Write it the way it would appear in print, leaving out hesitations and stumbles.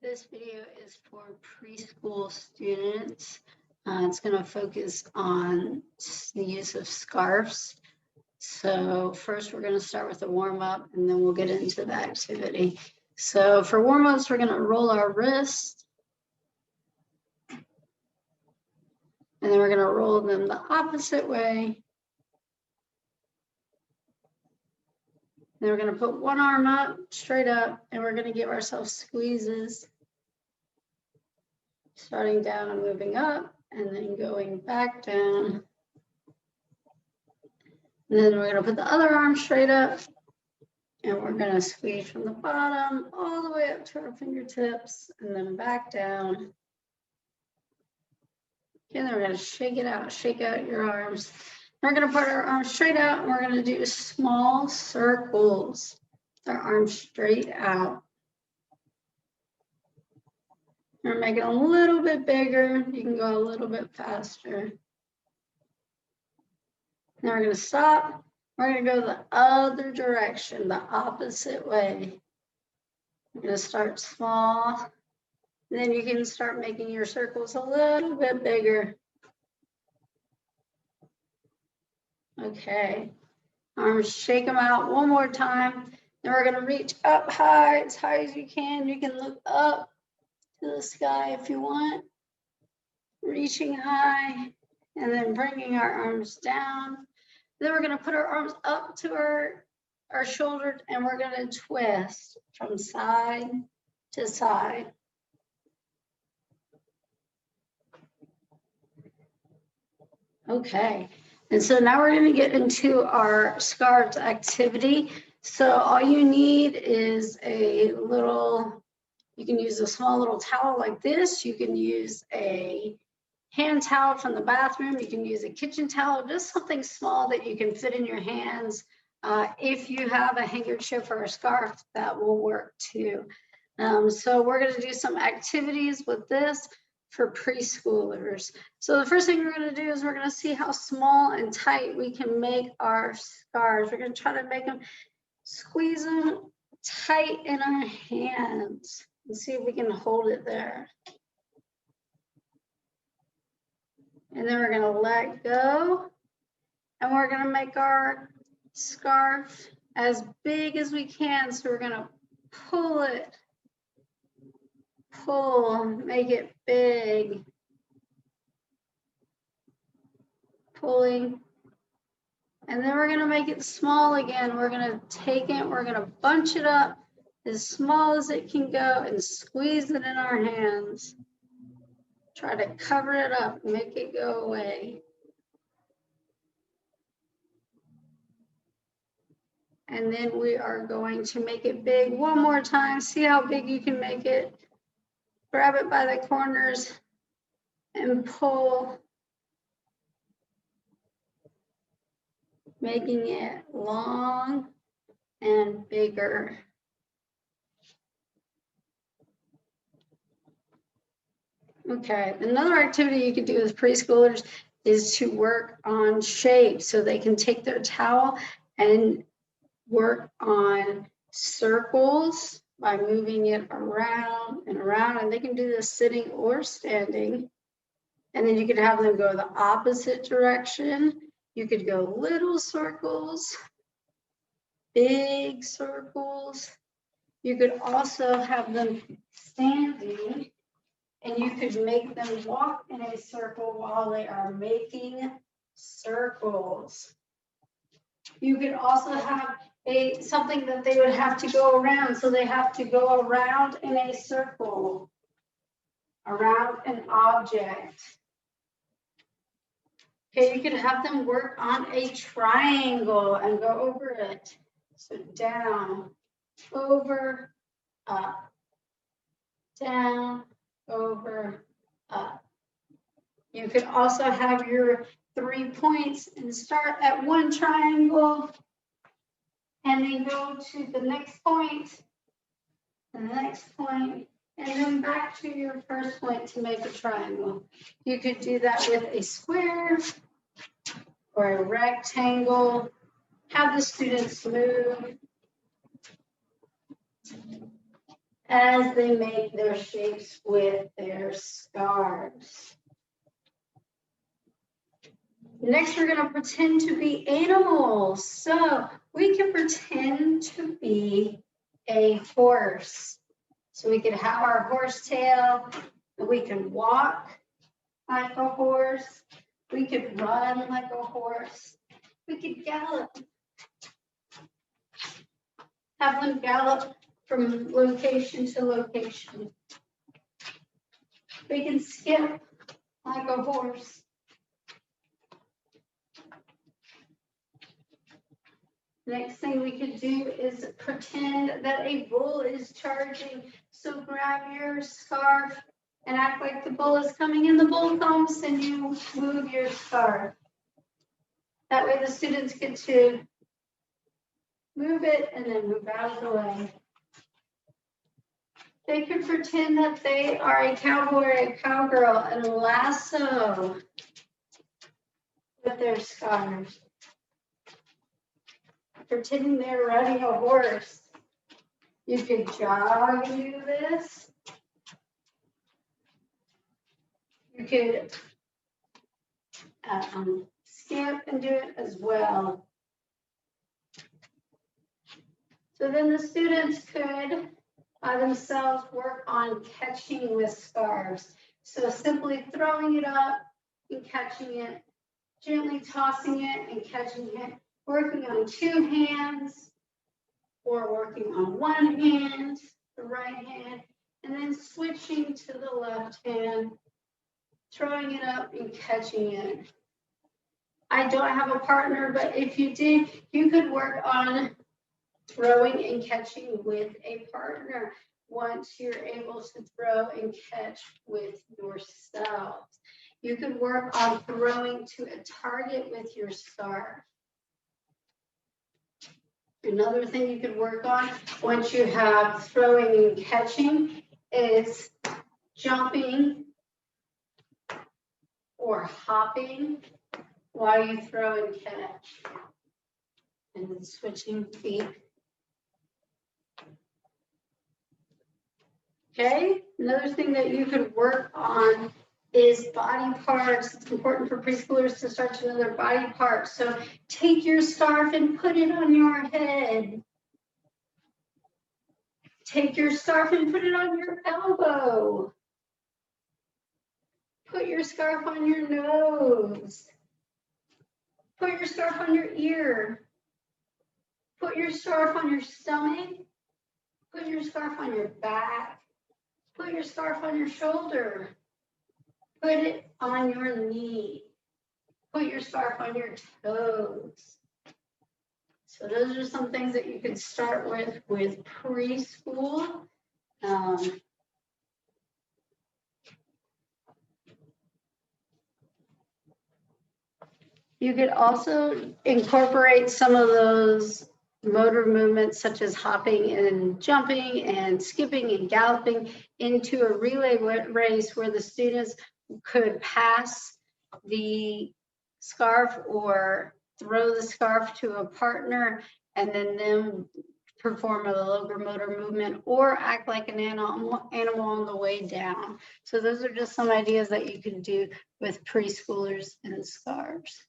This video is for preschool students. It's going to focus on the use of scarves. So first we're going to start with a warm-up and then we'll get into the activity. So for warm-ups, we're going to roll our wrists. And then we're going to roll them the opposite way. Then we're going to put one arm up, straight up, and we're going to give ourselves squeezes. Starting down and moving up, and then going back down. And then we're going to put the other arm straight up, and we're going to squeeze from the bottom all the way up to our fingertips, and then back down. And then we're going to shake it out, shake out your arms. We're going to put our arms straight out, and we're going to do small circles. Our arms straight out. We're making it a little bit bigger. You can go a little bit faster. Now we're going to stop. We're going to go the other direction, the opposite way. We're going to start small. Then you can start making your circles a little bit bigger. Okay. Arms, shake them out one more time. Then we're going to reach up high as you can. You can look up to the sky if you want, reaching high, and then bringing our arms down. Then we're going to put our arms up to our shoulders, and we're going to twist from side to side. Okay, and so now we're going to get into our scarves activity. So all you need is a little, you can use a small little towel like this. You can use a hand towel from the bathroom. You can use a kitchen towel, just something small that you can fit in your hands. If you have a handkerchief or a scarf, that will work too. So we're going to do some activities with this for preschoolers. So the first thing we're going to do is we're going to see how small and tight we can make our scarves. We're going to try to make them, squeeze them tight in our hands. And see if we can hold it there. And then we're going to let go. And we're going to make our scarf as big as we can. So we're going to pull it. Pull, make it big. Pulling. And then we're going to make it small again. We're going to take it, we're going to bunch it up as small as it can go and squeeze it in our hands. Try to cover it up, make it go away. And then we are going to make it big one more time. See how big you can make it. Grab it by the corners and pull, making it long and bigger. Okay, another activity you can do with preschoolers is to work on shapes. So they can take their towel and work on circles by moving it around and around. And they can do this sitting or standing. And then you could have them go the opposite direction. You could go little circles, big circles. You could also have them standing, and you could make them walk in a circle while they are making circles. You could also have something that they would have to go around. So they have to go around in a circle, around an object. Okay, you could have them work on a triangle and go over it. So down, over, up, down, over, up. You could also have your 3 points and start at one triangle and then go to the next point, the next point, and then back to your first point to make a triangle. You could do that with a square or a rectangle. Have the students move as they make their shapes with their scarves. Next, we're going to pretend to be animals. So we can pretend to be a horse. So we could have our horse tail, and we could walk like a horse. We could run like a horse. We could gallop. Have them gallop from location to location. We can skip like a horse. Next thing we could do is pretend that a bull is charging. So grab your scarf and act like the bull is coming, and the bull comes and you move your scarf. That way the students get to move it and then move out of the way. They could pretend that they are a cowboy or a cowgirl and lasso with their scarves. Pretending they're riding a horse. You could jog and do this. You could skip and do it as well. So then the students could by themselves work on catching with scarves. So simply throwing it up and catching it, gently tossing it and catching it, working on two hands or working on one hand, the right hand, and then switching to the left hand, throwing it up and catching it. I don't have a partner, but if you did, you could work on throwing and catching with a partner once you're able to throw and catch with yourselves. You could work on throwing to a target with your scarf. Another thing you could work on once you have throwing and catching is jumping or hopping while you throw and catch. And then switching feet. Okay, another thing that you could work on is body parts. It's important for preschoolers to start to know their body parts. So take your scarf and put it on your head. Take your scarf and put it on your elbow. Put your scarf on your nose. Put your scarf on your ear. Put your scarf on your stomach. Put your scarf on your back. Put your scarf on your shoulder. Put it on your knee. Put your scarf on your toes. So those are some things that you could start with preschool. You could also incorporate some of those motor movements such as hopping and jumping and skipping and galloping into a relay race where the students could pass the scarf or throw the scarf to a partner and then them perform a locomotor movement or act like an animal on the way down. So those are just some ideas that you can do with preschoolers and scarves.